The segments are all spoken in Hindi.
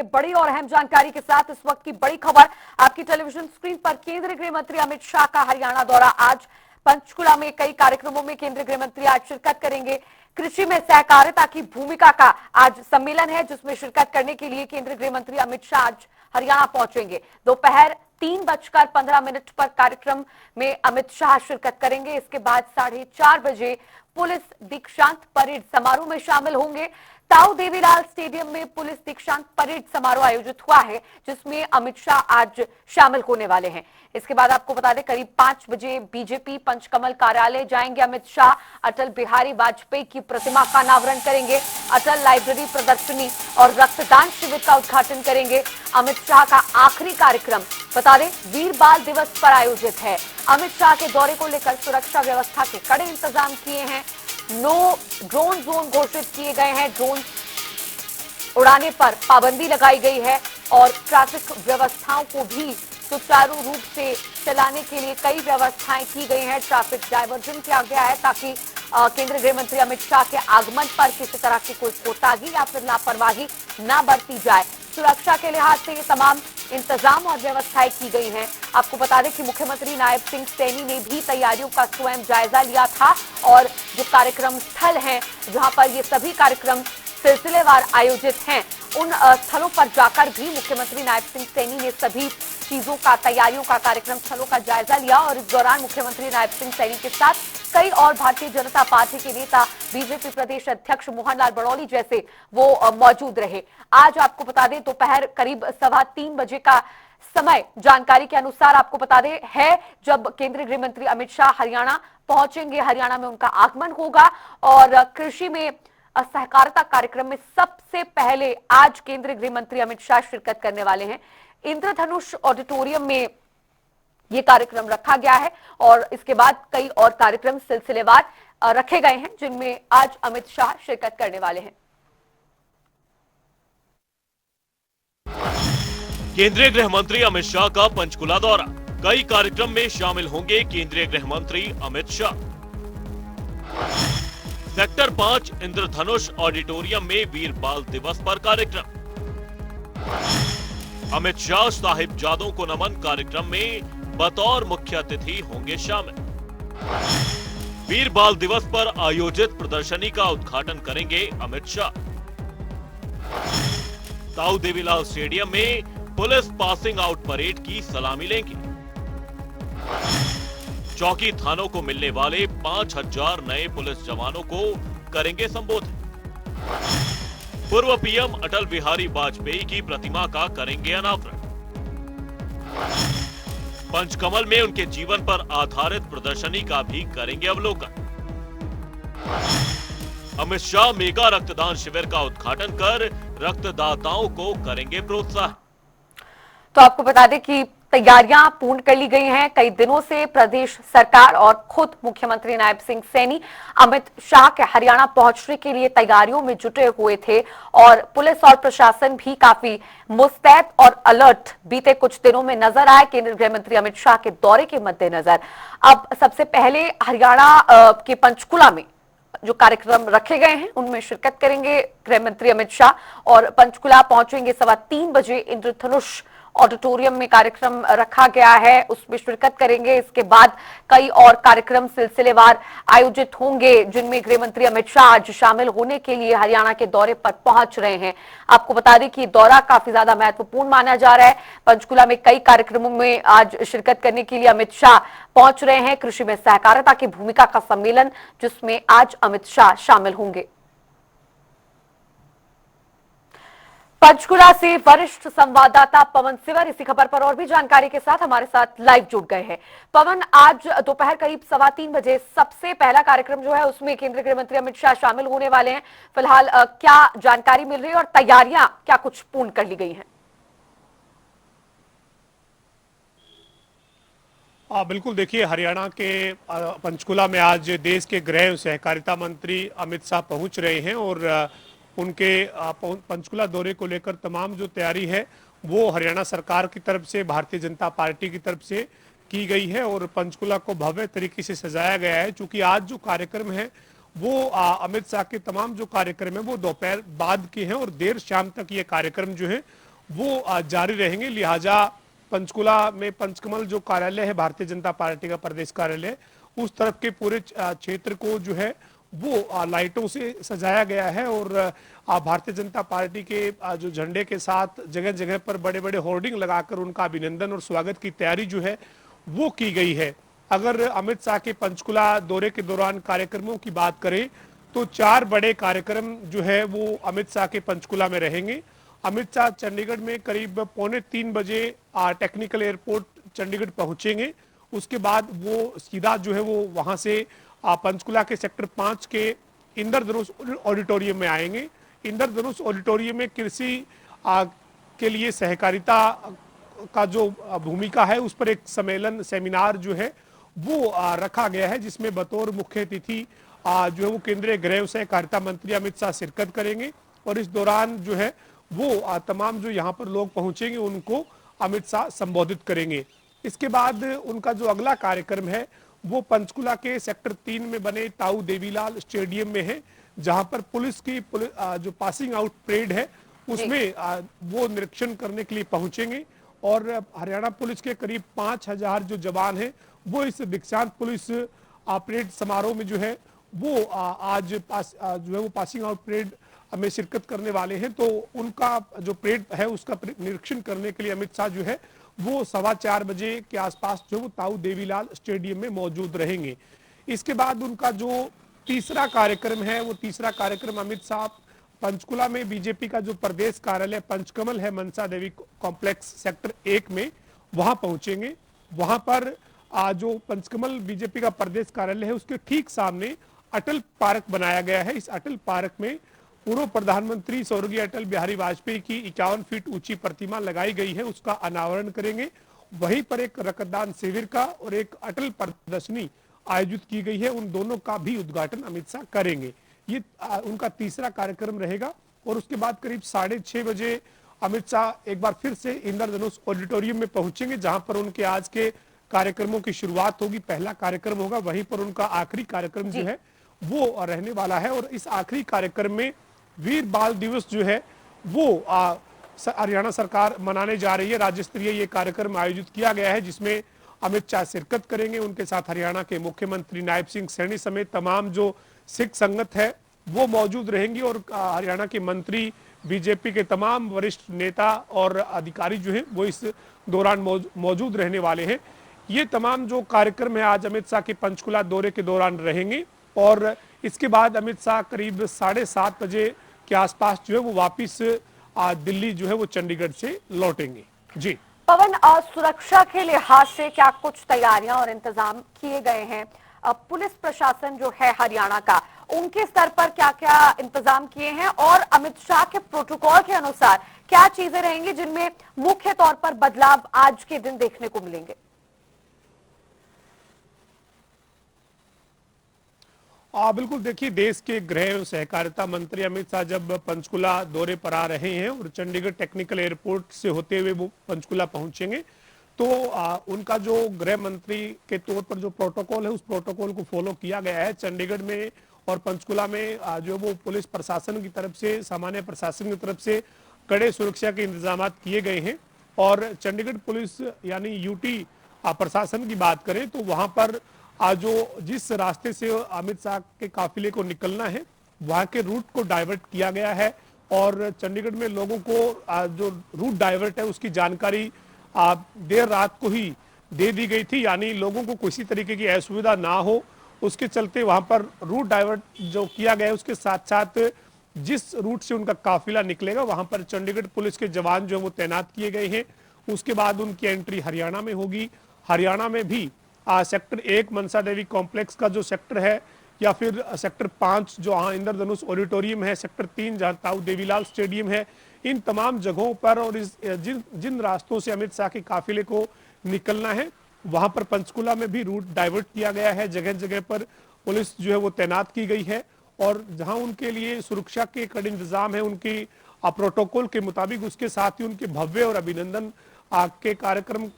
बड़ी और अहम जानकारी के साथ इस वक्त की बड़ी खबर आपकी टेलीविजन स्क्रीन पर। केंद्रीय गृह मंत्री अमित शाह का हरियाणा दौरा। आज पंचकुला में कई कार्यक्रमों में केंद्रीय गृह मंत्री आज शिरकत करेंगे। कृषि में सहकारिता की भूमिका का आज सम्मेलन है, जिसमें शिरकत करने के लिए केंद्रीय गृह मंत्री अमित शाह आज हरियाणा पहुंचेंगे। दोपहर 3:15 पर कार्यक्रम में अमित शाह शिरकत करेंगे। इसके बाद 4:30 बजे पुलिस दीक्षांत परेड समारोह में शामिल होंगे। ताऊ देवीलाल स्टेडियम में पुलिस दीक्षांत परेड समारोह आयोजित हुआ है, जिसमें अमित शाह आज शामिल होने वाले हैं। इसके बाद आपको बता दें, करीब 5 बजे बीजेपी पंचकमल कार्यालय जाएंगे अमित शाह। अटल बिहारी वाजपेयी की प्रतिमा का अनावरण करेंगे। अटल लाइब्रेरी प्रदर्शनी और रक्तदान शिविर का उद्घाटन करेंगे। अमित शाह का आखिरी कार्यक्रम बता दें वीर बाल दिवस पर आयोजित है। अमित शाह के दौरे को लेकर सुरक्षा व्यवस्था के कड़े इंतजाम किए हैं। नो ड्रोन जोन घोषित किए गए हैं। ड्रोन उड़ाने पर पाबंदी लगाई गई है और ट्रैफिक व्यवस्थाओं को भी सुचारू रूप से चलाने के लिए कई व्यवस्थाएं की गई हैं। ट्रैफिक डायवर्जन किया गया है ताकि केंद्रीय गृह मंत्री अमित शाह के आगमन पर किसी तरह की कोई कोताही या फिर लापरवाही न बरती जाए। सुरक्षा के लिहाज से ये तमाम इंतजाम और व्यवस्थाएं की गई हैं। आपको बता दें कि मुख्यमंत्री नायब सिंह सैनी ने भी तैयारियों का स्वयं जायजा लिया था और जो कार्यक्रम स्थल हैं, जहां पर ये सभी कार्यक्रम सिलसिलेवार आयोजित हैं, उन स्थलों पर जाकर भी मुख्यमंत्री नायब सिंह सैनी ने सभी चीजों का, तैयारियों का, कार्यक्रम स्थलों का जायजा लिया। और इस दौरान मुख्यमंत्री नायब सिंह सैनी के साथ कई और भारतीय जनता पार्टी के नेता, बीजेपी प्रदेश अध्यक्ष मोहनलाल बड़ौली जैसे वो मौजूद रहे। आज आपको बता दें दोपहर करीब 3:15 बजे का समय जानकारी के अनुसार आपको बता दें है जब केंद्रीय गृह मंत्री अमित शाह हरियाणा पहुंचेंगे। हरियाणा में उनका आगमन होगा और कृषि में सहकारिता कार्यक्रम में सबसे पहले आज केंद्रीय गृह मंत्री अमित शाह शिरकत करने वाले हैं। इंद्रधनुष ऑडिटोरियम में यह कार्यक्रम रखा गया है और इसके बाद कई और कार्यक्रम सिलसिलेवार रखे गए हैं, जिनमें आज अमित शाह शिरकत करने वाले हैं। केंद्रीय गृह मंत्री अमित शाह का पंचकुला दौरा। कई कार्यक्रम में शामिल होंगे केंद्रीय गृह मंत्री अमित शाह। सेक्टर 5 इंद्रधनुष ऑडिटोरियम में वीर बाल दिवस पर कार्यक्रम। अमित शाह साहिबजादों को नमन कार्यक्रम में बतौर मुख्य अतिथि होंगे शामिल। वीर बाल दिवस पर आयोजित प्रदर्शनी का उद्घाटन करेंगे अमित शाह। ताऊ देवीलाल स्टेडियम में पुलिस पासिंग आउट परेड की सलामी लेंगे। चौकी थानों को मिलने वाले 5000 नए पुलिस जवानों को करेंगे संबोधित। पूर्व पीएम अटल बिहारी वाजपेयी की प्रतिमा का करेंगे अनावरण। पंचकमल में उनके जीवन पर आधारित प्रदर्शनी का भी करेंगे अवलोकन। अमित शाह मेगा रक्तदान शिविर का उद्घाटन कर रक्तदाताओं को करेंगे प्रोत्साहन। तो आपको बता दें कि तैयारियां पूर्ण कर ली गई हैं। कई दिनों से प्रदेश सरकार और खुद मुख्यमंत्री नायब सिंह सैनी अमित शाह के हरियाणा पहुंचने के लिए तैयारियों में जुटे हुए थे और पुलिस और प्रशासन भी काफी मुस्तैद और अलर्ट बीते कुछ दिनों में नजर आए केंद्रीय गृह मंत्री अमित शाह के दौरे के मद्देनजर। अब सबसे पहले हरियाणा के पंचकुला में जो कार्यक्रम रखे गए हैं उनमें शिरकत करेंगे गृह मंत्री अमित शाह और पंचकुला पहुंचेंगे 3:15 बजे। इंद्रधनुष ऑडिटोरियम में कार्यक्रम रखा गया है, उसमें शिरकत करेंगे। इसके बाद कई और कार्यक्रम सिलसिलेवार आयोजित होंगे, जिनमें गृह मंत्री अमित शाह आज शामिल होने के लिए हरियाणा के दौरे पर पहुंच रहे हैं। आपको बता दें कि दौरा काफी ज्यादा महत्वपूर्ण माना जा रहा है। पंचकुला में कई कार्यक्रमों में आज शिरकत करने के लिए अमित शाह पहुंच रहे हैं। कृषि में सहकारिता की भूमिका का सम्मेलन, जिसमें आज अमित शाह शामिल होंगे। पंचकुला से वरिष्ठ संवाददाता पवन सिवर इसी खबर पर और भी जानकारी के साथ हमारे साथ लाइव जुड़ गए हैं। पवन, आज दोपहर करीब 3:15 बजे सबसे पहला कार्यक्रम जो है उसमें केंद्रीय गृह मंत्री अमित शाह शामिल होने वाले हैं। फिलहाल क्या जानकारी मिल रही है और तैयारियां क्या कुछ पूर्ण कर ली गई हैं? बिल्कुल, देखिए, हरियाणा के पंचकुला में आज देश के गृह एवं सहकारिता मंत्री अमित शाह पहुंच रहे हैं और उनके पंचकुला दौरे को लेकर तमाम जो तैयारी है वो हरियाणा सरकार की तरफ से, भारतीय जनता पार्टी की तरफ से की गई है और पंचकुला को भव्य तरीके से सजाया गया है। चूंकि आज जो कार्यक्रम है वो अमित शाह के तमाम जो कार्यक्रम है वो दोपहर बाद के हैं और देर शाम तक ये कार्यक्रम जो है वो जारी रहेंगे। लिहाजा पंचकुला में पंचकमल जो कार्यालय है भारतीय जनता पार्टी का प्रदेश कार्यालय, उस तरफ के पूरे क्षेत्र को जो है वो लाइटों से सजाया गया है और भारतीय जनता पार्टी के जो झंडे के साथ जगह जगह पर बड़े बड़े होर्डिंग लगाकर उनका अभिनंदन और स्वागत की तैयारी जो है वो की गई है। अगर अमित शाह के पंचकुला दौरे के दौरान कार्यक्रमों की बात करें तो 4 बड़े कार्यक्रम जो है वो अमित शाह के पंचकुला में रहेंगे। अमित शाह चंडीगढ़ में करीब 2:45 बजे टेक्निकल एयरपोर्ट चंडीगढ़ पहुंचेंगे। उसके बाद वो सीधा जो है वो वहां से पंचकुला के सेक्टर 5 के इंद्रधनुष ऑडिटोरियम में आएंगे। इंद्रधनुष ऑडिटोरियम में कृषि के लिए सहकारिता का जो भूमिका है उस पर एक सम्मेलन सेमिनार जो है वो रखा गया है, जिसमें बतौर मुख्य अतिथि जो है वो केंद्रीय गृह एवं सहकारिता मंत्री अमित शाह शिरकत करेंगे और इस दौरान जो है वो तमाम जो यहाँ पर लोग पहुंचेंगे उनको अमित शाह संबोधित करेंगे। इसके बाद उनका जो अगला कार्यक्रम है वो पंचकुला के सेक्टर 3 में बने ताऊ देवीलाल स्टेडियम में है, जहां पर पुलिस की जो पासिंग आउट परेड है उसमें वो निरीक्षण करने के लिए पहुंचेंगे और हरियाणा पुलिस के करीब 5000 जो जवान हैं वो इस दीक्षांत पुलिस परेड समारोह में जो है वो आज जो है वो पासिंग आउट परेड में शिरकत करने वाले हैं। तो उनका जो परेड है उसका निरीक्षण करने के लिए अमित शाह जो है वो 4:15 बजे के आसपास जो ताऊ देवीलाल स्टेडियम में मौजूद रहेंगे। इसके बाद उनका जो तीसरा कार्यक्रम है वो तीसरा कार्यक्रम अमित शाह पंचकुला में बीजेपी का जो प्रदेश कार्यालय पंचकमल है मनसा देवी कॉम्प्लेक्स सेक्टर 1 में वहां पहुंचेंगे। वहां पर जो पंचकमल बीजेपी का प्रदेश कार्यालय है उसके ठीक सामने अटल पार्क बनाया गया है। इस अटल पार्क में पूर्व प्रधानमंत्री स्वर्गीय अटल बिहारी वाजपेयी की 51 फीट ऊंची प्रतिमा लगाई गई है, उसका अनावरण करेंगे। वहीं पर एक रक्तदान शिविर का और एक अटल प्रदर्शनी आयोजित की गई है, उन दोनों का भी उद्घाटन अमित शाह करेंगे। ये उनका तीसरा कार्यक्रम रहेगा और उसके बाद करीब 6:30 बजे अमित शाह एक बार फिर से इंद्रधनुष ऑडिटोरियम में पहुंचेंगे, जहां पर उनके आज के कार्यक्रमों की शुरुआत होगी। पहला कार्यक्रम होगा, वहीं पर उनका आखिरी कार्यक्रम जो है वो रहने वाला है और इस आखिरी कार्यक्रम में वीर बाल दिवस जो है वो हरियाणा सरकार मनाने जा रही है। राज्य स्तरीय ये कार्यक्रम आयोजित किया गया है जिसमें अमित शाह शिरकत करेंगे। उनके साथ हरियाणा के मुख्यमंत्री नायब सिंह सैनी समेत तमाम जो सिख संगत है वो मौजूद रहेंगी और हरियाणा के मंत्री, बीजेपी के तमाम वरिष्ठ नेता और अधिकारी जो है वो इस दौरान मौजूद रहने वाले हैं। ये तमाम जो कार्यक्रम है आज अमित शाह के पंचकुला दौरे के दौरान रहेंगे और इसके बाद अमित शाह करीब 7:30 बजे के आसपास जो है वो वापिस दिल्ली जो है वो चंडीगढ़ से लौटेंगे। जी पवन, सुरक्षा के लिहाज से क्या कुछ तैयारियां और इंतजाम किए गए हैं? पुलिस प्रशासन जो है हरियाणा का, उनके स्तर पर क्या क्या इंतजाम किए हैं और अमित शाह के प्रोटोकॉल के अनुसार क्या चीजें रहेंगी जिनमें मुख्य तौर पर बदलाव आज के दिन देखने को मिलेंगे? बिल्कुल, देखिए देश के गृह एवं सहकारिता मंत्री अमित शाह जब पंचकुला दौरे पर आ रहे हैं और चंडीगढ़ टेक्निकल एयरपोर्ट से होते हुए वो पंचकुला पहुंचेंगे तो उनका जो गृह मंत्री के तौर पर जो प्रोटोकॉल है उस प्रोटोकॉल को फॉलो किया गया है। चंडीगढ़ में और पंचकुला में जो वो पुलिस प्रशासन की तरफ से, सामान्य प्रशासन की तरफ से कड़े सुरक्षा के इंतजाम किए गए हैं और चंडीगढ़ पुलिस यानी यूटी प्रशासन की बात करें तो वहां पर जो जिस रास्ते से अमित शाह के काफिले को निकलना है वहां के रूट को डाइवर्ट किया गया है और चंडीगढ़ में लोगों को जो रूट डाइवर्ट है उसकी जानकारी देर रात को ही दे दी गई थी, यानी लोगों को किसी तरीके की असुविधा ना हो उसके चलते वहां पर रूट डाइवर्ट जो किया गया है उसके साथ साथ जिस रूट से उनका काफिला निकलेगा वहां पर चंडीगढ़ पुलिस के जवान जो है वो तैनात किए गए हैं। उसके बाद उनकी एंट्री हरियाणा में होगी। हरियाणा में भी सेक्टर 1 मनसा देवी कॉम्प्लेक्स का जो सेक्टर है या फिर सेक्टर 5 जो इंद्रधनुष ऑडिटोरियम है, सेक्टर 3 जहां ताऊ देवीलाल स्टेडियम है, इन तमाम जगहों पर और जिन रास्तों से अमित शाह के काफिले को निकलना है वहां पर पंचकुला में भी रूट डाइवर्ट किया गया है। जगह जगह पर पुलिस जो है वो तैनात की गई है और जहां उनके लिए सुरक्षा के कड़े इंतजाम है उनकी प्रोटोकॉल के मुताबिक, उसके साथ ही उनके भव्य और अभिनंदन के कार्यक्रम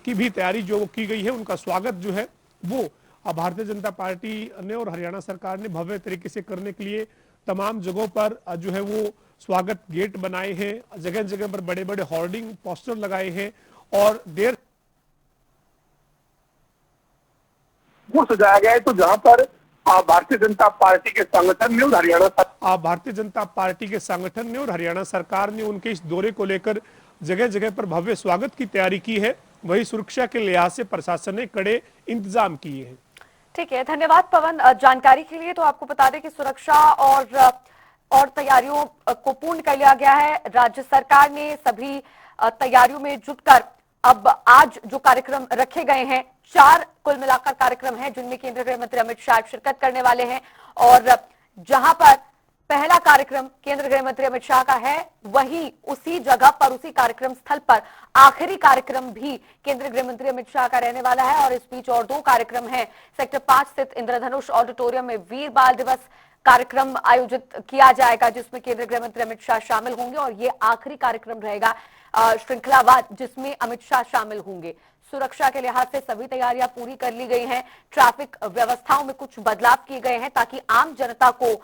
की भी तैयारी जो की गई है। उनका स्वागत जो है वो भारतीय जनता पार्टी ने और हरियाणा सरकार ने भव्य तरीके से करने के लिए तमाम जगहों पर जो है वो स्वागत गेट बनाए हैं, जगह जगह पर बड़े बड़े होर्डिंग पोस्टर लगाए हैं और देर वो सजाया गया है। तो जहां पर भारतीय जनता पार्टी के संगठन ने और भारतीय जनता पार्टी के संगठन ने और हरियाणा सरकार ने उनके इस दौरे को लेकर जगह जगह पर भव्य स्वागत की तैयारी की है। वही सुरक्षा के लिहाज से प्रशासन ने कड़े इंतजाम किए हैं। ठीक है, धन्यवाद पवन जानकारी के लिए। तो आपको बता दें कि सुरक्षा और तैयारियों को पूर्ण कर लिया गया है। राज्य सरकार ने सभी तैयारियों में जुटकर अब आज जो कार्यक्रम रखे गए हैं, 4 कुल मिलाकर कार्यक्रम हैं जिनमें केंद्रीय गृह मंत्री अमित शाह शिरकत करने वाले हैं। और जहां पर पहला कार्यक्रम केंद्रीय गृह मंत्री अमित शाह का है, वहीं उसी जगह पर, उसी कार्यक्रम स्थल पर आखिरी कार्यक्रम भी केंद्रीय गृह मंत्री अमित शाह का रहने वाला है। और इस बीच और 2 कार्यक्रम हैं। सेक्टर 5 स्थित इंद्रधनुष ऑडिटोरियम में वीर बाल दिवस कार्यक्रम आयोजित किया जाएगा जिसमें केंद्रीय गृह मंत्री अमित शाह शामिल होंगे और ये आखिरी कार्यक्रम रहेगा श्रृंखलावार जिसमें अमित शाह शामिल होंगे। सुरक्षा के लिहाज से सभी तैयारियां पूरी कर ली गई हैं। ट्रैफिक व्यवस्थाओं में कुछ बदलाव किए गए हैं ताकि आम जनता को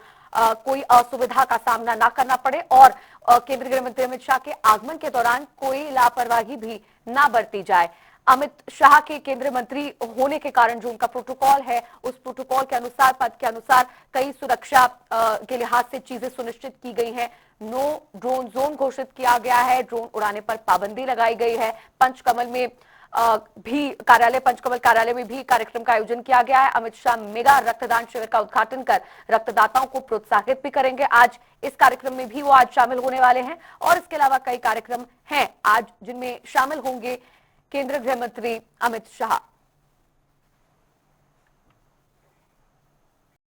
कोई असुविधा का सामना ना करना पड़े और केंद्रीय गृह मंत्री अमित शाह के आगमन के दौरान कोई लापरवाही भी ना बरती जाए। अमित शाह के केंद्रीय मंत्री होने के कारण जो उनका प्रोटोकॉल है, उस प्रोटोकॉल के अनुसार, पद के अनुसार कई सुरक्षा के लिहाज से चीजें सुनिश्चित की गई हैं। नो ड्रोन जोन घोषित किया गया है, ड्रोन उड़ाने पर पाबंदी लगाई गई है। पंचकमल में पंचकमल कार्यालय में भी कार्यक्रम का आयोजन किया गया है। अमित शाह मेगा रक्तदान शिविर का उद्घाटन कर रक्तदाताओं को प्रोत्साहित भी करेंगे। आज इस कार्यक्रम में भी वो आज शामिल होने वाले हैं और इसके अलावा कई कार्यक्रम हैं आज जिनमें शामिल होंगे केंद्रीय गृह मंत्री अमित शाह।